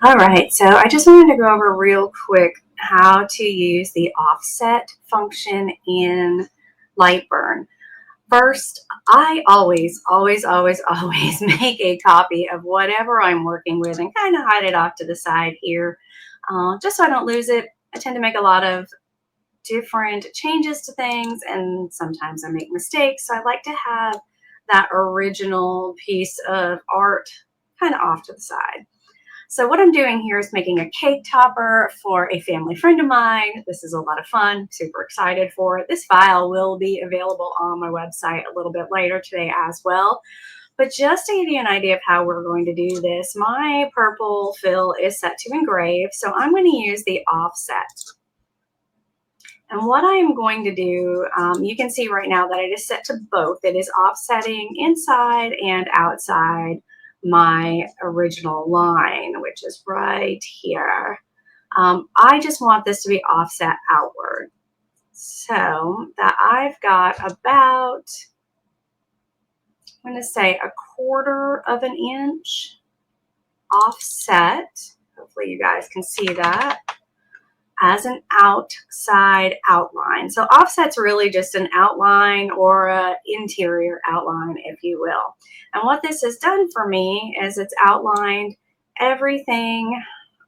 All right, so I just wanted to go over real quick how to use the offset function in LightBurn. First, I always make a copy of whatever I'm working with and kind of hide it off to the side here, just so I don't lose it. I tend to make a lot of different changes to things, and sometimes I make mistakes, so I like to have that original piece of art kind of off to the side. So what I'm doing here is making a cake topper for a family friend of mine. This is a lot of fun, super excited for it. This file will be available on my website a little bit later today as well. But just to give you an idea of how we're going to do this, my purple fill is set to engrave, so I'm going to use the offset. And what I'm going to do, you can see right now that it is set to both. It is offsetting inside and outside my original line, which is right here. I just want this to be offset outward. So that I've got about, I'm going to say 1/4 of an inch offset. Hopefully you guys can see that as an outside outline. So offset's really just an outline or an interior outline, if you will. And what this has done for me is it's outlined everything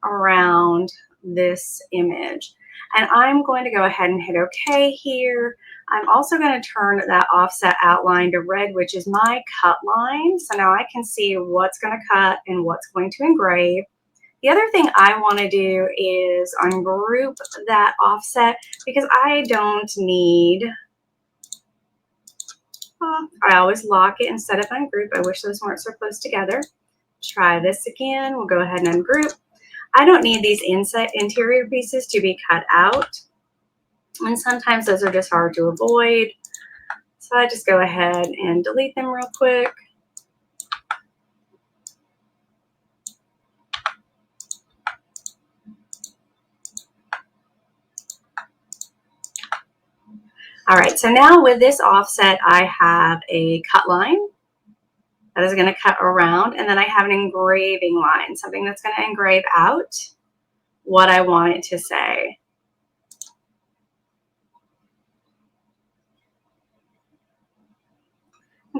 around this image. And I'm going to go ahead and hit OK here. I'm also going to turn that offset outline to red, which is my cut line. So now I can see what's going to cut and what's going to engrave. The other thing I want to do is ungroup that offset because I don't need, I always lock it instead of ungroup. I wish those weren't so close together. Try this again. We'll go ahead and ungroup. I don't need these interior pieces to be cut out. And sometimes those are just hard to avoid. So I just go ahead and delete them real quick. All right, so now with this offset, I have a cut line that is going to cut around, and then I have an engraving line, something that's going to engrave out what I want it to say.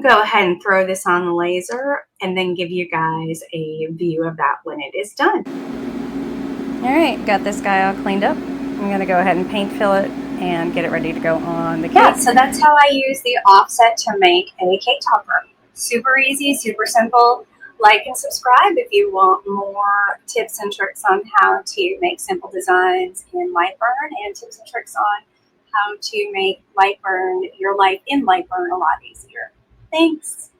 Go ahead and throw this on the laser and then give you guys a view of that when it is done. All right, got this guy all cleaned up. I'm going to go ahead and paint fill it and get it ready to go on the cake. Yeah, so that's how I use the offset to make a cake topper. Super easy, super simple. Like and subscribe if you want more tips and tricks on how to make simple designs in LightBurn and tips and tricks on how to make LightBurn, your life in LightBurn, a lot easier. Thanks.